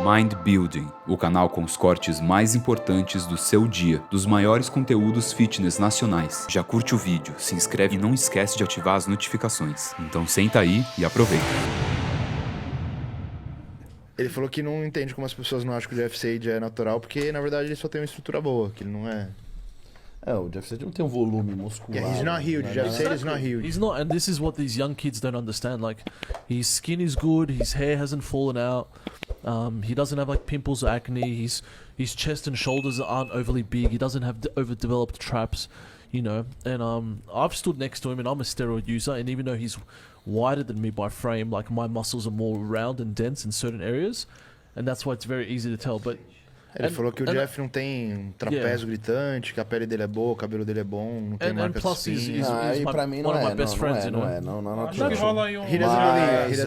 MindBuilding, o canal com os cortes mais importantes do seu dia, dos maiores conteúdos fitness nacionais. Já curte o vídeo, se inscreve e não esquece de ativar as notificações. Então senta aí e aproveita. Ele falou que não entende como as pessoas não acham que o Jeff SEID é natural, porque na verdade ele só tem uma estrutura boa, que ele não é... O Jeff SEID não tem um volume muscular. Yeah, he's not huge. Jeff SEID is not huge. He's not, and this is what these young kids don't understand. Like, his skin is good, his hair hasn't fallen out, he doesn't have like pimples or acne. His chest and shoulders aren't overly big. He doesn't have overdeveloped traps, you know. And I've stood next to him, and I'm a steroid user. And even though he's wider than me by frame, like my muscles are more round and dense in certain areas, and that's why it's very easy to tell. But ele falou que o Jeff não tem um trapézio gritante, que a pele dele é boa, o cabelo dele é bom, não tem marcas de espinho. Aí pra mim não é, não. Acho que rola aí um...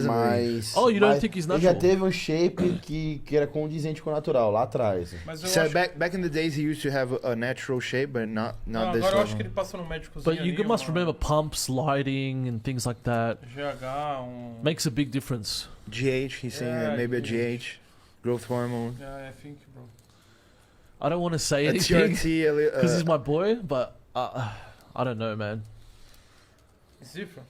Mas... Oh, you don't think he's natural? Ele já teve um shape que era condizente com o natural, lá atrás. Mas eu So acho... back in the days he used to have a natural shape, but not Não, this agora eu acho level. que ele passa no médicozinho But you ali, must remember pumps, lighting, and things like that GH, makes a big difference. GH, he's saying maybe a GH, growth hormone. Yeah, I think, bro. I don't want to say A anything TRT, because he's my boy, but I don't know, man. It's different.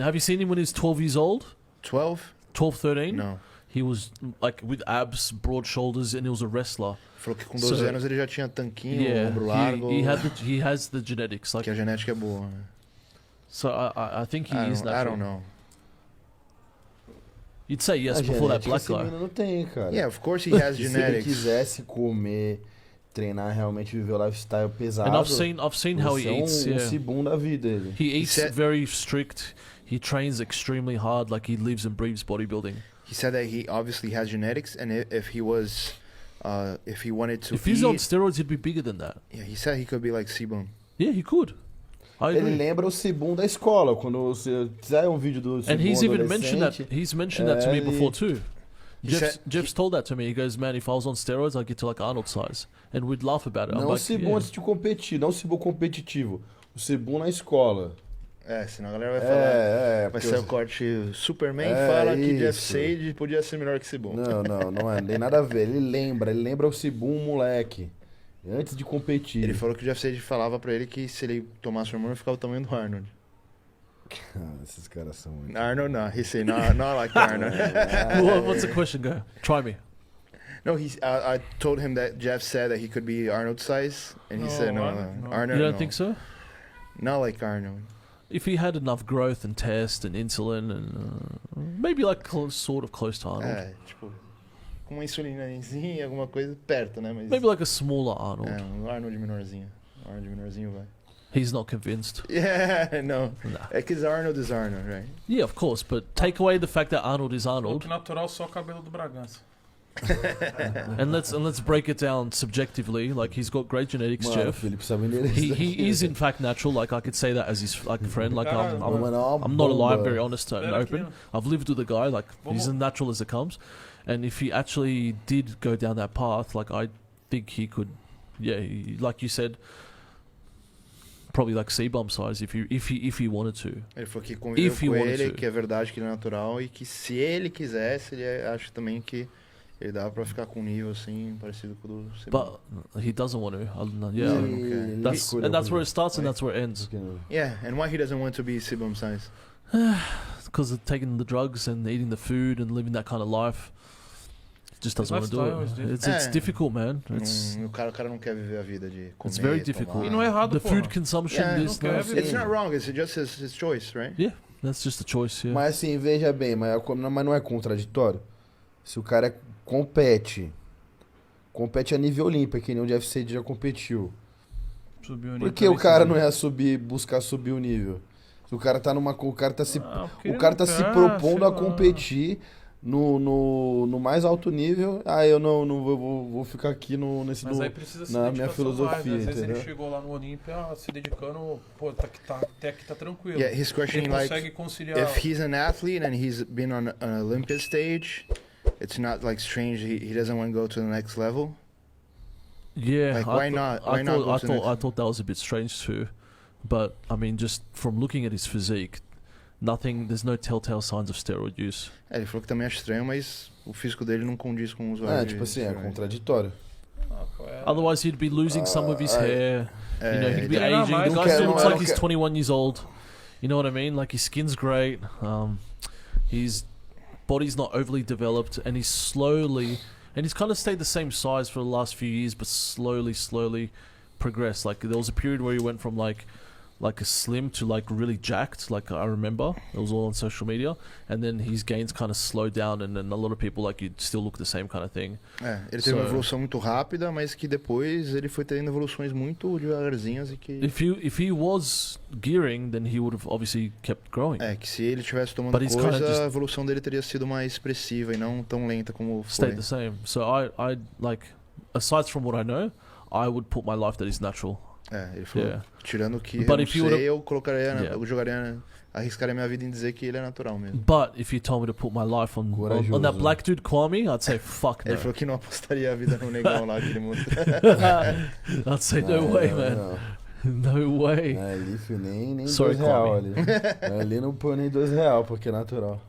Have you seen him when he was 12 years old? 12? 12, 13? Não. He was like with abs, broad shoulders, and he was a wrestler. Falou que com 12 anos ele já tinha tanquinho, ombro Yeah, largo. he has the genetics. Like, Que a genética é boa. Né? so I think he is natural. I don't know. You'd say yes A before that genética black esse guy. menino não tem, cara. Yeah, of course he has Se ele genetics. quisesse comer, treinar, realmente viver o lifestyle pesado, And I've seen how he eats. um Yeah, cibum da vida ele. he eats said- very strict. He trains extremely hard. Like he lives and breathes bodybuilding. He said that he obviously has genetics, and if he was, if he wanted to If he's on eat, steroids, he'd be bigger than that. yeah, he said he could be like Sebum. Yeah, he could. I Ele agree. lembra o cibum da escola. Quando você fizer um vídeo do cibum And he's even mentioned that. adolescente, He's mentioned that to me before too. He Jeff's told that to me. He goes, man, if I was on steroids, I'd get to like Arnold size, and we'd laugh about it. I'm não o like, cibum yeah. antes de competir, não o cibum competitivo. O cibum na escola. É, senão a galera vai falar. Vai porque ser o corte Superman fala que Jeff SEID podia ser melhor que Sebum. Não tem nada a ver. Ele lembra o cibum moleque. Antes de competir. Ele falou que o Jeff SEID falava pra ele que se ele tomasse hormônio, ficava o tamanho do Arnold. Esses caras são muito... Arnold, no. He said, not like Arnold. What's the question? Go. Try me. No, I told him that Jeff said that he could be Arnold size, and he said, no. Arnold, You don't no. think so? Not like Arnold. If he had enough growth and test and insulin and maybe like sort of close to Arnold. É, tipo, com uma insulinazinha, alguma coisa perto, né? Mas, Maybe like a smaller Arnold. um Arnold menorzinho. Arnold menorzinho vai. He's not convinced. Yeah, no. Nah. É que Arnold is Arnold, right? Yeah, of course, but take away the fact that Arnold is Look Arnold, natural, só o cabelo do Bragança. and let's break it down subjectively. Like he's got great genetics, Mano, o Jeff. Felipe sabe endereço. He is in fact natural. Like I could say that as his like friend. Like I'm I'm not a lie. I'm very honest and Better open. kill. I've lived with a guy. Like he's as natural as it comes. And if he actually did go down that path, like I think he could, yeah, like you said, probably like C-bump size if he wanted to. Ele falou que conviveu If he com wanted ele, to. que é verdade que ele é natural e que se ele quisesse, ele acha também que ele dava pra ficar com um nível assim, parecido com o do Sebum. But he doesn't want to. Yeah, okay. that's where it starts and that's where it ends. Yeah, and why he doesn't want to be Sebum size? Because of taking the drugs and eating the food and living that kind of life. Just doesn't want to lifestyle is do it. different. It's difficult, man. It's O cara não quer viver a vida de comer, it's very difficult. tomar. E não é errado, The porra. food consumption, Yeah, this, não quer that. viver. It's not wrong, it's just his choice, right? Yeah, that's just a choice. Yeah. Mas assim, veja bem, mas não é contraditório? Se o cara compete a nível olímpico, que nem o Jeff SEID já competiu. Subiu o Por nível que o também, cara sim. não ia buscar subir o nível? Se o cara tá porque o ele cara tá não se quer, propondo sei a lá. competir no mais alto nível, eu não vou ficar aqui nesse Mas aí precisa se na dedicação minha filosofia, mais, né? Às vezes entendeu? ele chegou lá no Olímpia se dedicando, pô, até aqui tá tranquilo. Yeah, his question Ele like, consegue conciliar. if he's an athlete and he's been on an Olympia stage, it's not like strange, he doesn't want to go to the next level. Yeah, Like, why not? Why I not thought go I to thought next- I thought that was a bit strange too, but I mean, just from looking at his physique, there's no telltale signs of steroid use. Ele falou que também acha estranho, mas o físico dele não condiz com o usuário. Tipo assim, é contraditório. Otherwise, he'd be losing some of his hair. You know, he'd be Ele era aging. mais- The Não guy quero- still looks não like he's quero- 21 years old. You know what I mean? Like his skin's great. His body's not overly developed, and he's slowly, and he's kind of stayed the same size for the last few years, but slowly progressed. Like there was a period where he went from like a slim to like really jacked. Like I remember, it was all on social media, and then his gains kind of slowed down, and then a lot of people like you'd still look the same kind of thing. Ele teve uma evolução muito rápida, mas que depois ele foi tendo evoluções muito devagarzinhas e que... If he was gearing, then he would have obviously kept growing. que se ele tivesse tomando But he's coisa, kinda just- a evolução dele teria sido mais expressiva e não tão lenta como foi. Stayed the same. So I like, aside from what I know, I would put my life that is natural. Ele falou, Yeah. tirando o que But eu if não you sei, would've- eu colocaria, Yeah. eu jogaria, arriscaria minha vida em dizer que ele é natural mesmo. But if you told me to put my life on that Corajoso. black dude Kwame, I'd say fuck Ele no. falou que não apostaria a vida no negão lá que ele mostrou. I'd say no way, man. No way. Ali, filho, nem Sorry, R$2 Kwame. ali. Ali não põe nem R$2 porque é natural.